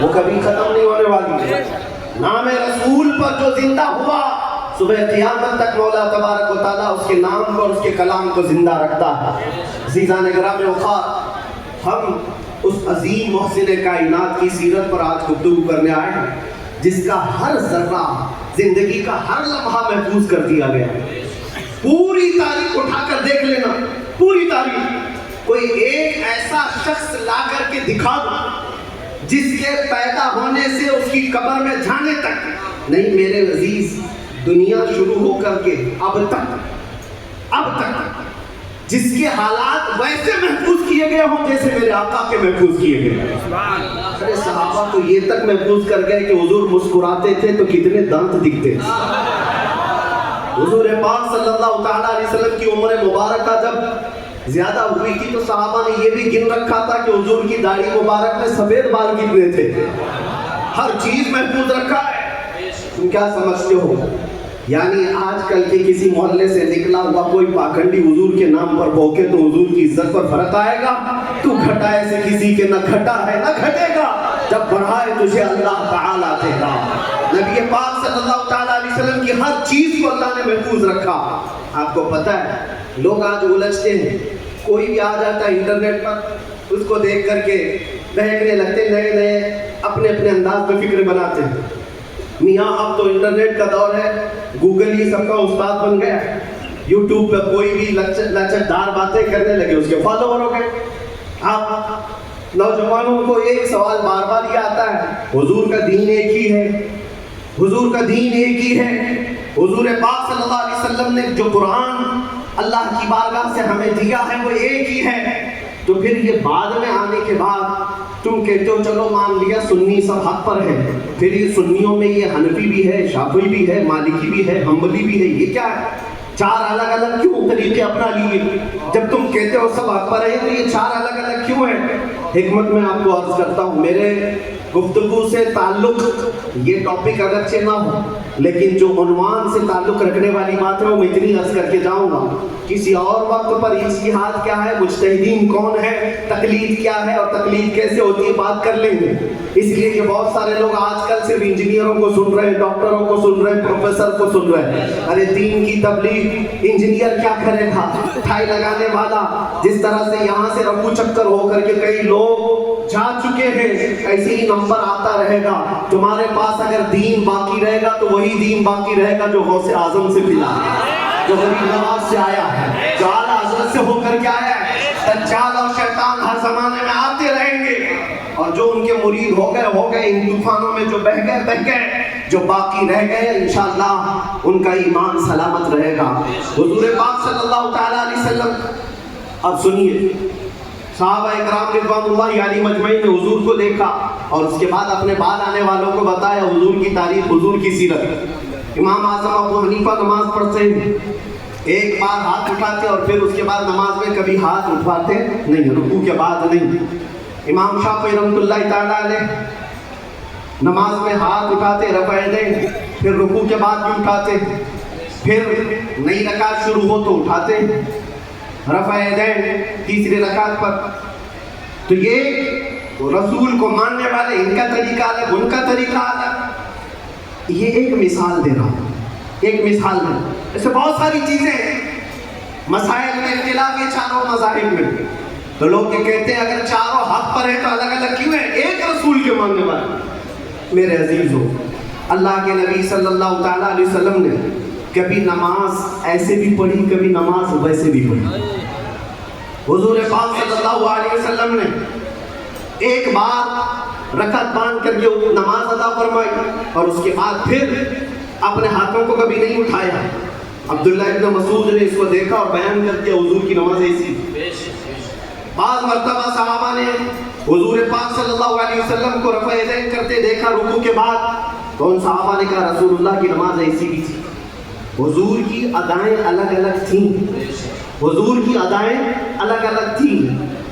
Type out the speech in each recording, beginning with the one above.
وہ کبھی ختم نہیں ہونے والی. نام رسول پر جو زندہ ہوا صبح قیامت تک مولا تبارک و تعالیٰ اس کے نام کو اور اس کے کلام کو زندہ رکھتا ہے. عزیزان گرامی وقار، ہم اس عظیم محسن کائنات کی سیرت پر آج گفتگو کرنے آئے ہیں جس کا ہر ذرہ، زندگی کا ہر لمحہ محفوظ کر دیا گیا. پوری تاریخ اٹھا کر دیکھ لینا، پوری تاریخ کوئی ایک ایسا شخص لا کر کے دکھا دو جس کے پیدا ہونے سے اس کی قبر میں جانے تک نہیں. میرے عزیز، دنیا شروع ہو کر کے اب تک جس کے حالات ویسے محفوظ کیے گئے ہوں جیسے میرے آقا کے محفوظ کیے گئے. ارے صحابہ تو یہ تک محفوظ کر گئے کہ حضور مسکراتے تھے تو کتنے دانت دکھتے. حضور پاک صلی اللہ تعالیٰ علیہ وسلم کی عمر مبارکہ جب زیادہ ہوئی تھی تو صحابہ نے یہ بھی گن رکھا تھا کہ حضور کی داڑھی مبارک میں سفید بال کتنے تھے. ہر چیز محفوظ رکھا ہے. تم کیا سمجھتے ہو؟ یعنی آج کل کے کسی محلے سے نکلا ہوا کوئی پاکھنڈی حضور کے نام پر بھوکے تو حضور کی عزت پر فرق آئے گا؟ تو گھٹائے سے کسی کے نہ گھٹا ہے نہ گھٹے گا. جب بڑھائے تجھے اللہ تعالیٰ دے گا. نبی پاک صلی اللہ تعالیٰ علیہ وسلم کی ہر چیز کو اللہ نے محفوظ رکھا. آپ کو پتہ ہے لوگ آج الجھتے ہیں. کوئی بھی آ جاتا ہے انٹرنیٹ پر، اس کو دیکھ کر کے بہکنے لگتے، نئے اپنے انداز میں فکر بناتے ہیں. میاں اب تو انٹرنیٹ کا دور ہے، گوگل ہی سب کا استاد بن گیا. یوٹیوب پہ کوئی بھی لچکدار باتیں کرنے لگے اس کے فالوور ہو گئے. آپ نوجوانوں کو ایک سوال بار بار یہ آتا ہے، حضور کا دین ایک ہی ہے، حضور کا دین ایک ہی ہے. حضور پاک صلی اللہ علیہ وسلم نے جو قرآن اللہ کی بارگاہ سے ہمیں دیا ہے وہ ایک ہی ہے. تو پھر یہ بعد میں آنے کے بعد تم کہتے ہو چلو مان لیا سنی سب حق پر ہے، پھر یہ سنیوں میں یہ حنفی بھی ہے، شافعی بھی ہے، مالکی بھی ہے، حنبلی بھی ہے. یہ کیا ہے؟ چار الگ الگ کیوں طریقے اپنا لیے؟ جب تم کہتے ہو سب حق پر ہے تو یہ چار الگ الگ کیوں ہیں؟ حکمت میں آپ کو عرض کرتا ہوں، میرے گفتگو سے تعلق یہ ٹاپک اگرچہ نہ ہو لیکن جو عنوان سے تعلق رکھنے والی بات ہے وہ میں اتنی عرض کر کے جاؤں گا. کسی اور وقت پر اجتہاد کیا ہے، مجتہدین کون ہے، تقلید کیا ہے اور تقلید کیسے ہوتی ہے بات کر لیں گے. اس لیے کہ بہت سارے لوگ آج کل صرف انجینئروں کو سن رہے ہیں، ڈاکٹروں کو سن رہے ہیں، پروفیسر کو سن رہے ہیں. ارے دین کی تبلیغ انجینئر کیا کرے گا؟ ٹھائی لگانے والا جس طرح سے یہاں سے رفو چکر ہو کر کے کئی لوگ جا چکے ہیں، ایسے ہی نمبر آتا رہے گا. تمہارے پاس اگر دین باقی رہے گا تو وہی دین باقی رہے گا جو غوث اعظم سے ملا ہے، جو غریب نواز سے آیا ہے، جو اعلیٰ حضرت سے ہو کر کے آیا ہے. دجال اور شیطان ہر زمانے میں آتے رہیں گے اور جو ان کے مرید ہو گئے ان طوفانوں میں جو بہ گئے، جو باقی رہ گئے انشاءاللہ ان کا ایمان سلامت رہے گا. حضور پاک صلی اللہ تعالیٰ علیہ وسلم، اب سنیے، صحابہ اکرام رضوان اللہ علیہ مجمعین نے حضور کو دیکھا اور اس کے بعد اپنے بعد آنے والوں کو بتایا حضور کی تاریخ، حضور کی سیرت. امام اعظم ابو حنیفہ نماز پڑھتے ہیں، ایک بار ہاتھ اٹھاتے اور پھر اس کے بعد نماز میں کبھی ہاتھ اٹھاتے نہیں، رکوع کے بعد نہیں. امام شافعی رحمۃ اللہ تعالیٰ علیہ نماز میں ہاتھ اٹھاتے، رفع یدین، پھر رکوع کے بعد بھی اٹھاتے، پھر نئی رکعت شروع ہو تو اٹھاتے رفع یدین تیسری رکعت پر. تو یہ رسول کو ماننے والے ان کا طریقہ الگ، ان کا طریقہ الگ. یہ ایک مثال دے رہا ہوں، ایک مثال ہے. ایسے بہت ساری چیزیں ہیں. مسائل میں اختلاف ہے چاروں مذاہب میں، تو لوگ یہ کہتے ہیں اگر چاروں حق پر ہیں تو الگ الگ کیوں ہیں؟ ایک رسول کے ماننے والے. میرے عزیزو، اللہ کے نبی صلی اللہ تعالیٰ علیہ وسلم نے کبھی نماز ایسے بھی پڑھی، کبھی نماز ویسے بھی پڑھی. حضور پاک صلی اللہ علیہ وسلم نے ایک بار رکعت باندھ کر کے نماز ادا فرمائی اور اس کے بعد پھر اپنے ہاتھوں کو کبھی نہیں اٹھایا. عبداللہ ابن مسعود نے اس کو دیکھا اور بیان کر کے حضور کی نماز ایسی. بعض مرتبہ صحابہ نے حضور پاک صلی اللہ علیہ وسلم کو رفع یدین کرتے دیکھا رکوع کے بعد، تو ان صحابہ نے کہا رسول اللہ کی نماز ایسی بھی تھی. حضور کی ادائیں الگ الگ تھیں، حضور کی ادائیں الگ الگ تھیں،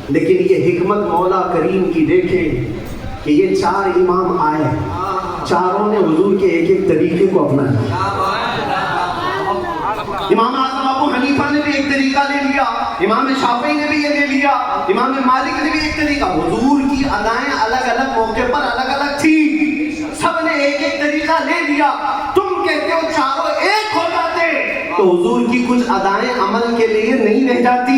لیکن یہ حکمت مولا کریم کی دیکھیں کہ یہ چار امام آئے، چاروں نے حضور کے ایک ایک طریقے کو اپنایا. امام اعظم ابو حنیفہ نے بھی ایک طریقہ لے لیا، امام شافعی نے بھی یہ لے لیا، امام مالک نے بھی ایک طریقہ. حضور کی ادائیں الگ الگ موقع پر الگ الگ کیا، تم کہتے ہو چاروں ایک ہو جاتے تو حضور کی کچھ ادائیں عمل کے لیے نہیں رہ جاتی۔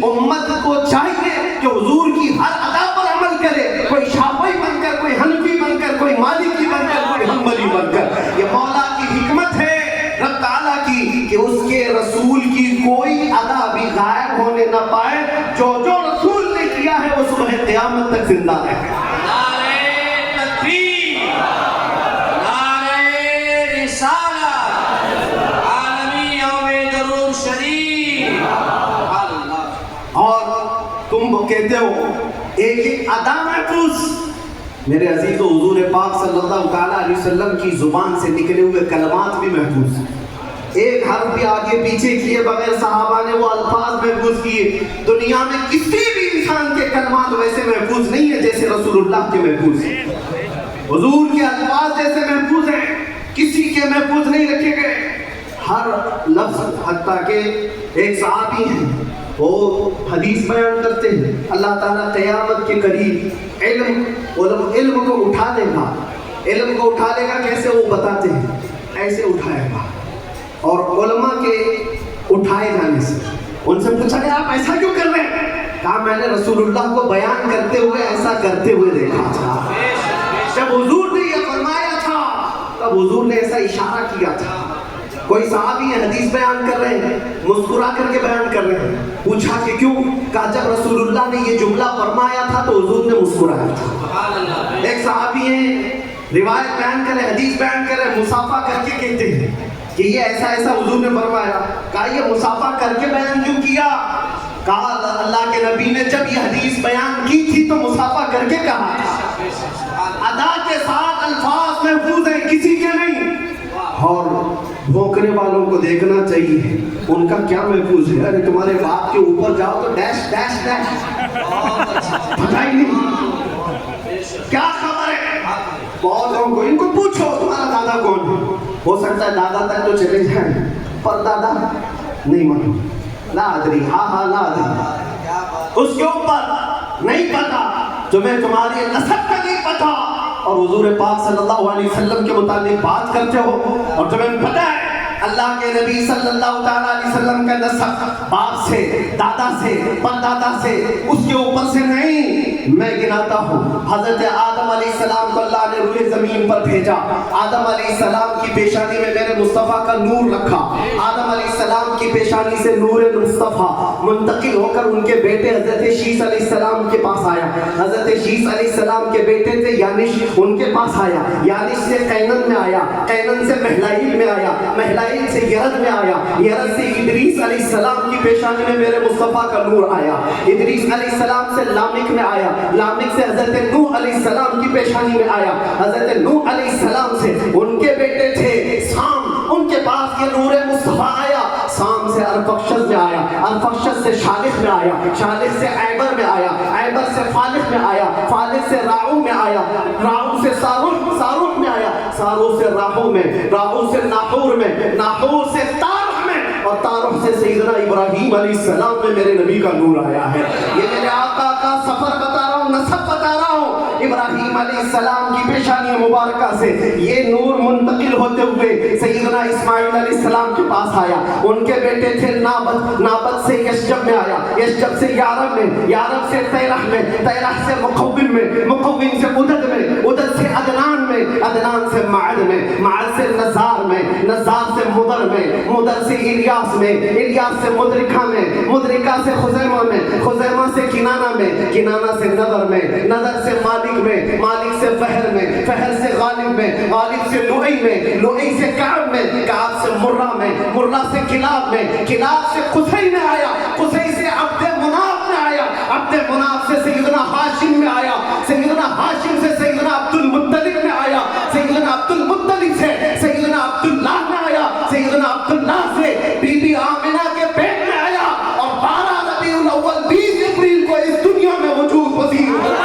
امت کو چاہیے کہ حضور کی ہر ادا پر عمل کرے، کوئی شافعی بن کر، کوئی حنفی بن کر، کوئی مالکی بن کر، کوئی حنبلی بن کر۔ یہ مولا کی حکمت ہے رب تعالیٰ کی کہ اس کے رسول کی کوئی ادا بھی غائب ہونے نہ پائے، جو جو رسول نے کیا ہے وہ صبح قیامت تک زندہ ہے۔ کہتے ہو ایک ایک ادا محفوظ، میرے عزیز و حضور پاک صلی اللہ علیہ وسلم کی زبان سے نکلے ہوئے کلمات بھی محفوظ، ایک حرف بھی آگے پیچھے کیے بغیر صحابہ نے وہ الفاظ محفوظ کیے۔ دنیا میں کسی بھی انسان کے کلمات ویسے محفوظ نہیں ہے جیسے رسول اللہ کے محفوظ ہیں، حضور کے الفاظ جیسے محفوظ ہیں، کسی کے محفوظ نہیں رکھے گئے ہر لفظ۔ حتیٰ کہ ایک صحابی ہیں وہ حدیث بیان کرتے ہیں، اللہ تعالیٰ قیامت کے قریب علم کو اٹھا لے گا، علم کو اٹھا لے گا، کیسے وہ بتاتے ہیں، ایسے اٹھائے گا، اور علماء کے اٹھائے جانے سے ان سے پوچھا کہ آپ ایسا کیوں کر رہے ہیں؟ کہا میں نے رسول اللہ کو بیان کرتے ہوئے ایسا کرتے ہوئے دیکھا تھا، جب حضور نے یہ فرمایا تھا تب حضور نے ایسا اشارہ کیا تھا۔ کوئی صحابی حدیث بیان کر رہے ہیں، مسکرا کر کے بیان کر رہے ہیں، پوچھا کہ کیوں؟ کہا جب رسول اللہ نے یہ جملہ فرمایا تھا تو حضور نے مسکرایا تھا۔ ایک صحابی ہیں روایت بیان کر رہے، حدیث بیان کر رہے، مصافحہ کر کے کہتے ہیں کہ یہ ایسا ایسا حضور نے فرمایا۔ کہا یہ مصافحہ کر کے بیان کیوں کیا؟ کہا اللہ کے نبی نے جب یہ حدیث بیان کی تھی تو مصافحہ کر کے کہا تھا، ادا کے ساتھ الفاظ محفوظ ہیں، کسی کے نہیں۔ اور بھوکنے والوں کو دیکھنا چاہیے ان کا کیا محفوظ ہے۔ ارے تمہارے باپ کے اوپر جاؤ تو ڈیش ڈیش ڈیش، پتہ ہی نہیں کیا خبر ہے۔ بہت لوگوں کو ان کو پوچھو تمہارا دادا کون ہے، ہو سکتا ہے دادا تک تو چلے جائیں پر دادا نہیں معلوم، لا ادری، ہاں لا ادری، اس کے اوپر نہیں پتا، تمہیں تمہاری نسب کا نہیں پتا، اور حضور پاک صلی اللہ علیہ وسلم کے متعلق بات کرتے ہو اور تمہیں پتہ ہے اللہ کے نبی صلی اللہ علیہ وسلم کا نسب باپ سے، دادا سے، پردادا سے، اس کے اوپر سے نہیں۔ میں گناتا ہوں حضرت آدم علیہ السلام کو اللہ نے روئے زمین پر بھیجا، آدم علیہ السلام کی پیشانی میں میرے مصطفیٰ کا نور رکھا، آدم علیہ السلام کی پیشانی سے نور مصطفیٰ منتقل ہو کر ان کے بیٹے حضرت شیس علیہ السلام کے پاس آیا، حضرت شیس علیہ السلام کے بیٹے تھے یانش، ان کے پاس آیا، یانش سے قینن میں آیا، قینن سے مہلائیل میں آیا، مہلائیل سے یرد میں آیا، یرد سے ادریس علیہ السلام کی پیشانی میں میرے مصطفیٰ کا نور آیا، ادریس علیہ السلام سے لامک میں آیا، لامک سے حضرت نوح علیہ السلام کی پیشانی میں آیا، حضرت نوح علیہ السلام سے ان کے بیٹے تھے سام، ان کے پاس یہ نور مصطفیٰ آیا، سام سے ارفخشد میں آیا، ارفخشد سے شالخ میں آیا، شالخ سے عیبر میں آیا، عیبر سے فالخ میں آیا، فالخ سے راعو میں آیا، راعو سے ساروخ میں آیا، ساروخ سے راہو میں، راہو سے ناحور میں، ناحور سے تارخ میں، اور تارخ سے سیدنا ابراہیم علیہ السلام میں میرے نبی کا نور آیا ہے۔ یہ میرے آقا کا سفر بتا رہا ہوں، نسب بتا رہا ہوں، ابراہیم علیہ السلام کی پیشانی مبارکہ سے یہ نور منتقل ہوتے ہوئے سیدنا اسماعیل علیہ السلام کے پاس آیا، ان کے بیٹے تھے نابت، نابت سے یشجب میں آیا، یشجب سے یارب میں، یارب سے تیرح میں، تیرح سے مقوم میں، مقوم سے عدد میں، عدد سے عدنان میں، عدنان سے معد میں، معد سے نزار میں، نزار سے مدر میں، مدر سے الیاس میں، الیاس سے مدرکہ میں، مدرکہ سے خزیمہ میں، خزیمہ سے کنانہ میں، کنانہ سے نظر میں، نظر سے مالک میں، مالک سے فہر میں، فہر سے غالب میں، غالب سے لؤی میں، لؤی سے کعب میں، کعب سے مرہ میں، مرہ سے کلاب میں، کلاب سے قصی میں آیا، قصی سے عبد مناف میں آیا، عبد مناف سے سیدنا ہاشم میں آیا، سیدنا ہاشم سے سیدنا عبد المطلب میں آیا، سیدنا عبد المطلب سے سیدنا عبداللہ میں آیا، سیدنا عبداللہ سے بی بی آمنہ کے پیٹ میں آیا، اور 12 ربیع الاول 20 اپریل کو اس دنیا میں وجود پذیر ہوا۔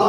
2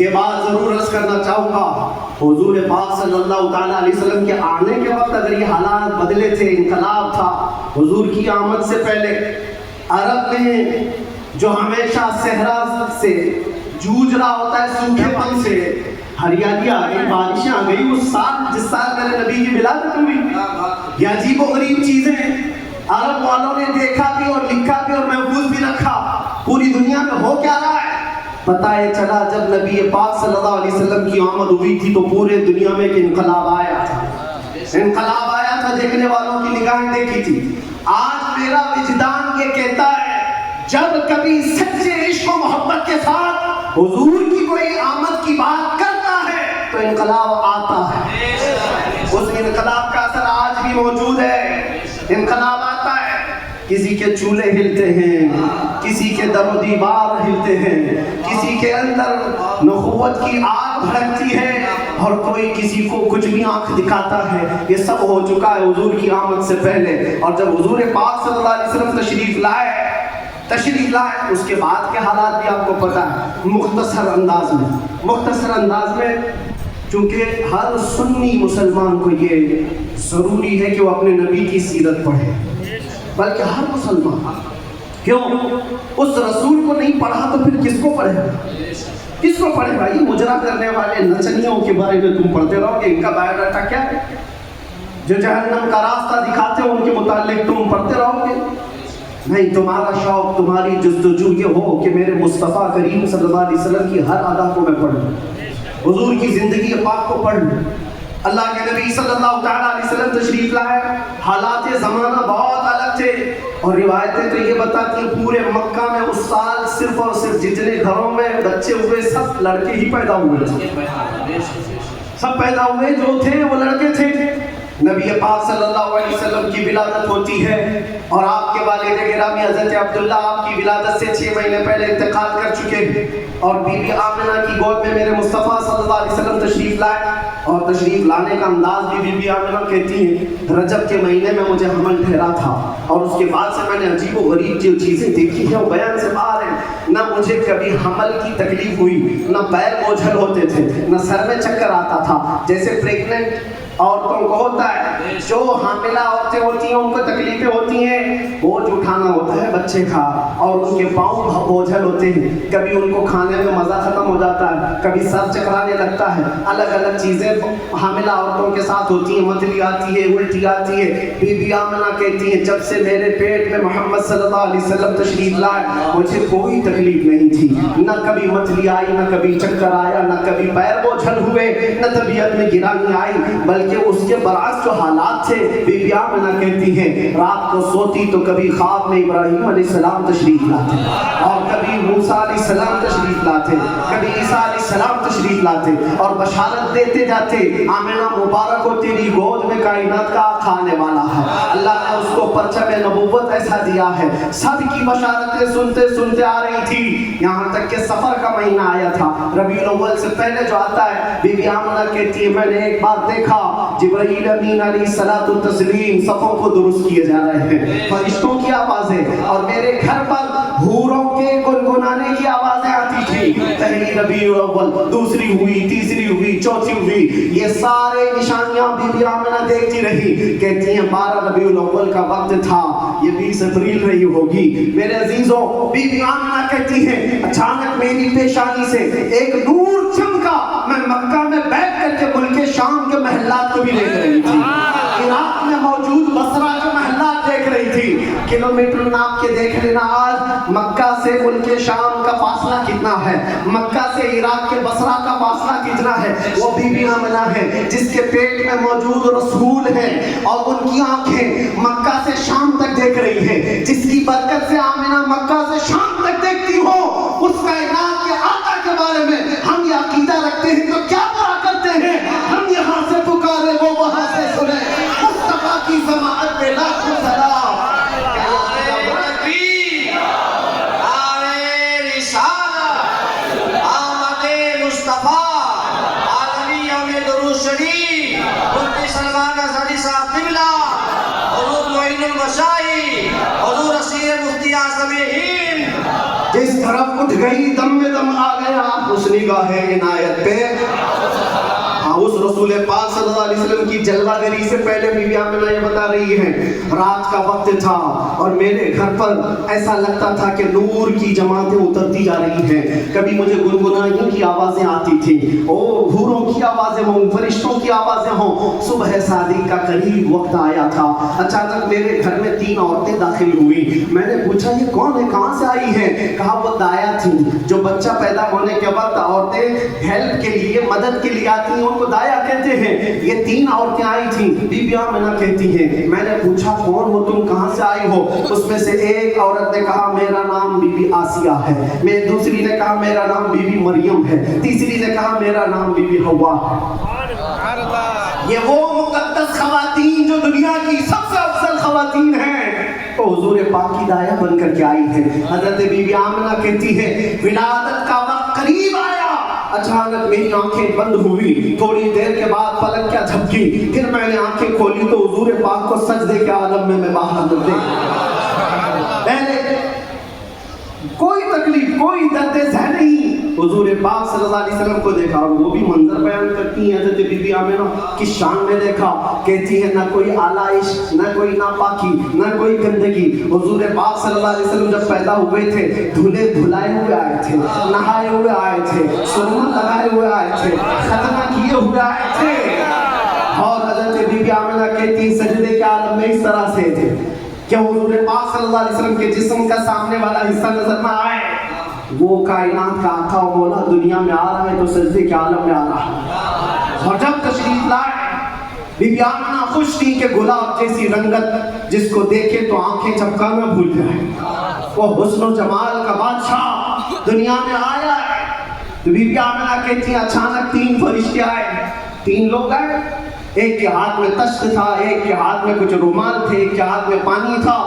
یہ بات ضرور عرض کرنا چاہوں گا، حضور پاک صلی اللہ تعالیٰ علیہ وسلم کے آنے کے وقت اگر یہ حالات بدلے تھے، انقلاب تھا، حضور کی آمد سے پہلے عرب میں جو ہمیشہ صحرا سے جوجھ رہا ہوتا ہے، سوکھے پن سے، ہریالی آ گئی، بارشیں آ گئی، اس سال جس سال میرے نبی کی ولادت ہوئی، یہ عجیب و غریب چیزیں عرب والوں نے دیکھا بھی اور لکھا بھی اور محفوظ بھی رکھا۔ پوری دنیا میں ہو کیا رہا ہے پتہ یہ چلا جب نبی پاک صلی اللہ علیہ وسلم کی آمد ہوئی تھی تو پورے دنیا میں ایک انقلاب آیا تھا، انقلاب آیا تھا، دیکھنے والوں کی نگاہیں دیکھی تھی۔ آج میرا وجدان یہ کہتا ہے جب کبھی سچے عشق و محبت کے ساتھ حضور کی کوئی آمد کی بات کرتا ہے تو انقلاب آتا ہے، اس انقلاب کا اثر آج بھی موجود ہے۔ انقلاب آتا ہے، کسی کے چولہے ہلتے ہیں، کسی کے در و دیوار ہلتے ہیں، کسی کے اندر نخوت کی آگ بھڑکتی ہے اور کوئی کسی کو کچھ بھی آنکھ دکھاتا ہے۔ یہ سب ہو چکا ہے حضور کی آمد سے پہلے، اور جب حضور پاک صلی اللہ علیہ وسلم تشریف لائے اس کے بعد کے حالات بھی آپ کو پتہ ہے۔ مختصر انداز میں چونکہ ہر سنی مسلمان کو یہ ضروری ہے کہ وہ اپنے نبی کی سیرت پڑھے، بلکہ ہر مسلمان، کیوں اس رسول کو نہیں پڑھا تو پھر کس کو پڑھے؟ کس کو پڑھے بھائی؟ مجرا کرنے والے نچنیوں کے بارے میں تم پڑھتے رہو گے، ان کا بایو ڈاٹا کیا ہے؟ جو جہنم کا راستہ دکھاتے ہو ان کے متعلق تم پڑھتے رہو گے؟ نہیں، تمہارا شوق، تمہاری جستجو یہ ہو کہ میرے مصطفیٰ کریم صلی اللہ علیہ وسلم کی ہر ادا کو میں پڑھ لوں، حضور کی زندگی پاک کو پڑھ لوں۔ اللہ کے نبی صلی اللہ تعالیٰ علیہ وسلم تشریف لائے، حالات زمانہ بہت الگ تھے، اور روایتیں تو یہ بتاتی ہیں پورے مکہ میں اس سال صرف اور صرف جتنے گھروں میں بچے ہوئے سب لڑکے ہی پیدا ہوئے تھے، سب پیدا ہوئے جو تھے وہ لڑکے تھے۔ نبی پاک صلی اللہ علیہ وسلم کی ولادت ہوتی ہے اور آپ کے والد گرامی حضرت عبداللہ آپ کی ولادت سے 6 مہینے پہلے انتقال کر چکے ہیں، اور بی بی آمنہ کی گود میں میرے مصطفیٰ صلی اللہ علیہ وسلم تشریف لائے، اور تشریف لانے کا انداز بھی بی بی آمنہ کہتی ہیں رجب کے مہینے میں مجھے حمل ٹھہرا تھا، اور اس کے بعد سے میں نے عجیب و غریب جو چیزیں دیکھی ہیں وہ بیان سے باہر ہیں۔ نہ مجھے کبھی حمل کی تکلیف ہوئی، نہ پیر بوجھل ہوتے تھے، نہ سر میں چکر آتا تھا، جیسے پریگننٹ عورتوں کو ہوتا ہے، جو حاملہ عورتیں ہوتی ہیں ان کو تکلیفیں ہوتی ہیں، بوجھ اٹھانا ہوتا ہے بچے کا، اور ان کے پاؤں بوجھل ہوتے ہیں، کبھی ان کو کھانے میں مزہ ختم ہو جاتا ہے، کبھی سر چکرانے لگتا ہے، الگ الگ چیزیں حاملہ عورتوں کے ساتھ ہوتی ہیں، متلی آتی ہے، الٹی آتی ہے۔ بی بی آمنہ کہتی ہیں جب سے میرے پیٹ میں محمد صلی اللہ علیہ وسلم تشریف لائے مجھے کوئی تکلیف نہیں تھی، نہ کبھی متلی آئی، نہ کبھی چکر آیا، نہ کبھی پیر بوجھل ہوئے، نہ طبیعت میں گرانی آئی، بلکہ اس کے برعکس جو حالات تھے بی بی آمنہ کہتی ہیں رات کو سوتی تو کبھی خواب میں ابراہیم علیہ السلام تشریف لاتے، اور کبھی موسیٰ علیہ السلام تشریف لاتے، کبھی عیسیٰ علیہ السلام تشریف لاتے، اور بشارت دیتے جاتے آمنہ مبارک ہو تیری گود میں کائنات کا کھانے والا ہے، اللہ نے اس کو پرچم نبوت ایسا دیا ہے۔ سب کی بشارتیں سنتے سنتے آ رہی تھی، یہاں تک کہ سفر کا مہینہ آیا تھا، ربیع الاول سے پہلے جو آتا ہے، بی بی آمنہ کہتی ہے میں نے ایک بار دیکھا جبرائیل امین علیہ الصلوۃ والتسلیم صفوں کو درست کیے جا رہے ہیں، فرشتوں کی آوازیں، اور میرے گھر پر حوروں کے گنگنانے کی آوازیں آتی تھی۔ پہلی ربیع الاول، دوسری ہوئی، تیسری ہوئی، چوتھی ہوئی، یہ سارے نشانیاں بی بی آمنہ دیکھتی رہی۔ کہتی ہیں 12 ربیع الاول کا وقت تھا، یہ 20 اپریل رہی ہوگی۔ میرے عزیزوں، بی بی آمنہ کہتی ہیں اچانک میری پیشانی سے ایک نور چمکا، میں مکہ میں بیٹھ کر کے ملک شام کے محلات کو بھی دیکھ رہی تھی، عراق میں موجود بصرہ کے محلات دیکھ رہی تھی۔ کلومیٹر ناپ کے دیکھ لینا آج مکہ سے ملک شام کا فاصلہ کتنا ہے، مکہ سے عراق کے بصرہ کا فاصلہ کتنا ہے۔ وہ بی بی آمنہ ہے جس کے پیٹ میں موجود رسول ہے، اور ان کی آنکھیں مکہ سے شام تک دیکھ رہی ہے، جس کی برکت سے آمنہ مکہ سے شام تک دیکھتی ہو۔ اس کائنات کے آقا کے بارے میں ہم یہ عقیدہ رکھتے ہیں تو کیا برا کرتے ہیں؟ ہم یہاں سے پکارے وہ وہاں سے سنے، مصطفیٰ کی سماعت پہ لاکھوں سلام۔ حضور اسیر مفتی اعظم ہند جس طرف اٹھ گئی دم میں دم آ گیا اس نگاہ عنایت پہ. اس رسول پاک صلی اللہ علیہ وسلم کی جلوہ گری سے پہلے بی بی آمنہ یہ بتا رہی ہیں رات کا وقت تھا اور میرے گھر پر ایسا لگتا تھا کہ نور کی جماعتیں اترتی جا رہی ہیں. کبھی مجھے گنگنائیوں کی آوازیں آتی تھیں, حوروں کی آوازیں ہوں, فرشتوں کی آوازیں ہوں. صبح صادق کا قریب وقت آیا تھا, اچانک میرے گھر میں 3 عورتیں داخل ہوئی. میں نے پوچھا یہ کون ہے, کہاں سے آئی ہیں؟ کہا وہ دایا تھی جو بچہ پیدا ہونے کے وقت عورتیں ہیلپ کے لیے مدد کے لیے آتی ہیں ان کو دایا کہتے ہیں. یہ 3 عورتیں آئی تھیں. بی بی آمنہ کہتی ہیں میں نے پوچھا کون ہو تم, کہاں سے آئی ہو؟ اس میں سے ایک عورت نے کہا میرا نام بی بی آسیہ ہے, میں دوسری نے کہا میرا نام بی بی مریم ہے, تیسری نے کہا میرا نام بی بی حوا ہے. یہ وہ مقدس خواتین جو دنیا کی سب سے افضل خواتین ہیں تو حضور پاک کی دایا بن کر کے آئی ہیں. حضرت بی بی آمنہ کہتی ہے ولادت کا وقت قریب آیا, اچانک میری آنکھیں بند ہوئی, تھوڑی دیر کے بعد پلک کیا جھپکی, پھر میں نے آنکھیں کھولی تو حضور پاک کو سجدے کے عالم میں باہر دیکھا. پہلے کوئی تکلیف کوئی درد ذہن نہیں, حضور پاک صلی اللہ علیہ وسلم کو دیکھا. اور وہ بھی منظر بیان کرتی ہیں حضرت بی بی آمنہ کی شان میں دیکھا, کہتی ہے نہ کوئی آلائش, نہ کوئی ناپاکی, نہ کوئی گندگی. حضور پاک صلی اللہ علیہ وسلم جب پیدا ہوئے تھے دھلے دھلائے ہوئے آئے تھے, نہائے ہوئے آئے تھے, سرما لگائے ہوئے آئے تھے, ختنہ کیے ہوئے آئے تھے. اور حضرت بی بی آمنہ کہتی سجدے کے عالم میں اس طرح سے تھے کہ حضور پاک صلی اللہ علیہ وسلم کے جسم کا سامنے والا حصہ نظر نہ آئے. وہ کائنات کا آقا و مولا دنیا میں آ رہا ہے تو سجدے کے عالم میں آ رہا ہے. اور جب تشریف لائے بی بی آمنہ خوش تھی کہ گلاب جیسی رنگت جس کو دیکھے تو آنکھیں چمکانا بھول جائے. وہ حسن و جمال کا بادشاہ دنیا میں آیا ہے. تو بی بی آمنہ کہتی ہیں اچانک 3 فرشتے آئے. 3 لوگ آئے, ایک کے ہاتھ میں تشت تھا, ایک کے ہاتھ میں کچھ رومال تھے, ایک کے ہاتھ میں پانی تھا.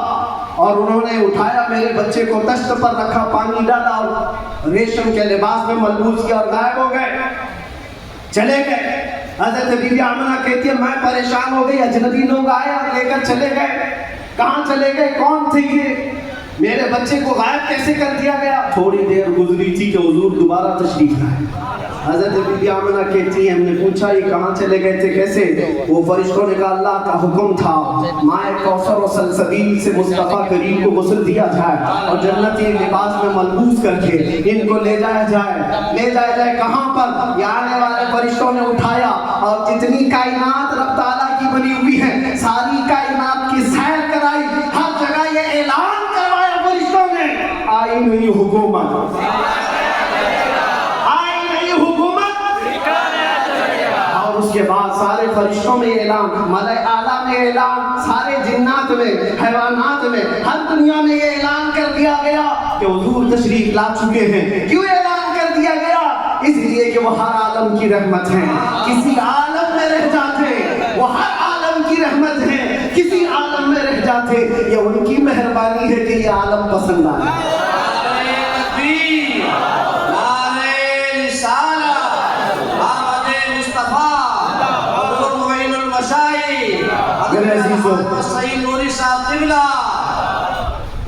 اور انہوں نے اٹھایا میرے بچے کو تشت پر رکھا, پانی ڈالا اور ریشم کے لباس میں ملبوس کیا اور غائب ہو گئے, چلے گئے. حضرت بی بی آمنہ کہتی ہے میں پریشان ہو گئی, اجنبی لوگ آئے اور لے کر چلے گئے. کہاں چلے گئے, کون تھے یہ, میرے بچے کو غائب کیسے کر دیا گیا؟ تھوڑی دیر گزری تھی کہ حضور دوبارہ تشریف لائے. حضرت بی بی آمنہ کہتی ہیں ہم نے پوچھا یہ کہاں چلے گئے تھے, کیسے؟ وہ فرشتوں نے کہا اللہ کا حکم تھا مائے کوثر و سلسبیل سے مصطفیٰ کریم کو غسل دیا جائے اور جنتی لباس میں ملبوس کر کے ان کو لے جایا جائے. لے جایا جائے کہاں پر؟ یہ آنے والے فرشتوں نے اٹھایا اور جتنی کائنات رب تعالیٰ کی بنی ہوئی ہے ساری کائنات کی سیر کرائی, ہر جگہ یہ اعلان کروایا فرشتوں نے آئی نہیں حکومت, اس کے بعد سارے فرشتوں میں اعلان, ملائے اعلیٰ میں اعلان, سارے جنات میں, حیوانات میں, ہر دنیا میں یہ اعلان کر دیا گیا کہ حضور تشریف لا چکے ہیں. کیوں اعلان کر دیا گیا؟ اس لیے کہ وہ ہر عالم کی رحمت ہیں. کسی عالم میں رہ جاتے وہ ہر عالم کی رحمت ہے, کسی عالم میں رہ جاتے یہ ان کی مہربانی ہے کہ یہ عالم پسند آئے.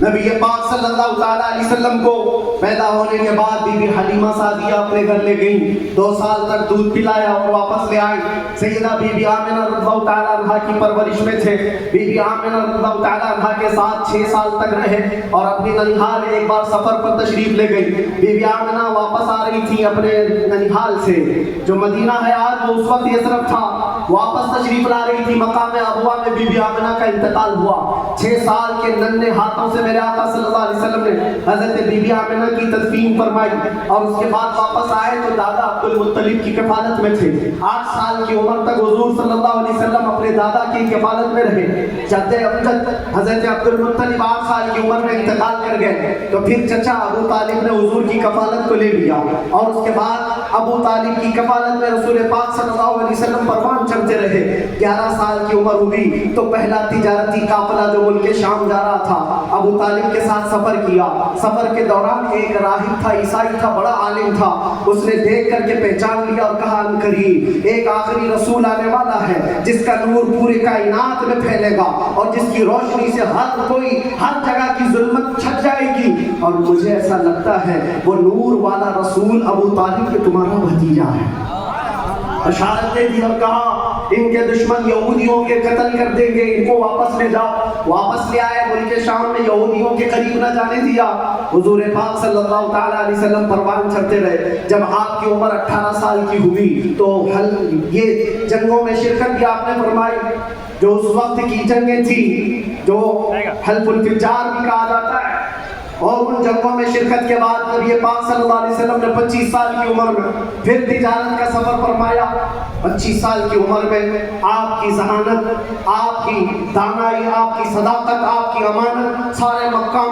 نبی پاک صلی اللہ تعالیٰ علیہ وسلم کو پیدا ہونے کے بعد بی بی حلیمہ سعدیہ اپنے گھر لے گئیں, 2 سال تک دودھ پلایا اور واپس لے آئی. سیدہ بی بی آمنہ رضی اللہ تعالیٰ عنہ کی پرورش میں تھے. بی بی آمنہ رضی اللہ تعالیٰ عنہ کے ساتھ 6 سال تک رہے اور اپنی ننیحال ایک بار سفر پر تشریف لے گئی. بی بی آمنہ واپس آ رہی تھی اپنے ننیحال سے جو مدینہ ہے آج, وہ اس وقت یثرب تھا, واپس تشریف لا رہی تھی. مقام ابوا میں بی بی آمنہ کا انتقال ہوا. 6 سال کے ننھے ہاتھوں سے میرے آقا صلی اللہ علیہ وسلم نے حضرت بی بی آمنہ کی تدفین فرمائی اور اس کے بعد واپس آئے تو دادا عبد المطلب کی کفالت میں تھے. 8 سال کی عمر تک حضور صلی اللہ علیہ وسلم اپنے دادا کی کفالت میں رہے. جد امجد حضرت عبد المطلب 8 سال کی عمر میں انتقال کر گئے تو پھر چچا ابو طالب نے حضور کی کفالت کو لے لیا اور اس کے بعد ابو طالب کی کفالت میں رسول پاک صلی اللہ علیہ وسلم پروان چڑھتے رہے. 11 سال کی عمر ہوئی تو پہلا تجارتی قافلہ جو ملک شام جا رہا تھا ابو طالب کے ساتھ سفر کیا. سفر کے دوران ایک راہب تھا, عیسائی تھا, بڑا عالم تھا. اس نے دیکھ کر کے پہچان لیا اور کہا ان قریب ایک آخری رسول آنے والا ہے جس کا نور پورے کائنات میں پھیلے گا اور جس کی روشنی سے ہر جگہ کی ظلمت چھٹ جائے گی. اور مجھے ایسا لگتا ہے وہ نور والا رسول ابو طالب کے تمہارا بھتیجا ہے. اشارت دے دی اور کہا ان کے دشمن یہودیوں کے قتل کر دیں گے, ان کو واپس لے جاؤ. واپس لے آئے. ملک شام میں یہودیوں کے قریب نہ جانے دیا. حضور پاک صلی اللہ تعالی علیہ وسلم پروان چڑھتے رہے. جب آپ کی عمر 18 سال کی ہوئی تو یہ جنگوں میں شرکت بھی آپ نے فرمائی جو اس وقت کی جنگیں تھیں جو حلف الفجار بھی کہا جاتا ہے. اور ان جنگوں میں شرکت کے بعد نبی پاک صلی اللہ علیہ وسلم نے 25 سال کی عمر میں پھر تجارت کا سفر فرمایا. 25 سال کی عمر میں آپ کی ذہانت, آپ کی دانائی, آپ کی صداقت, آپ کی امانت سارے مکہ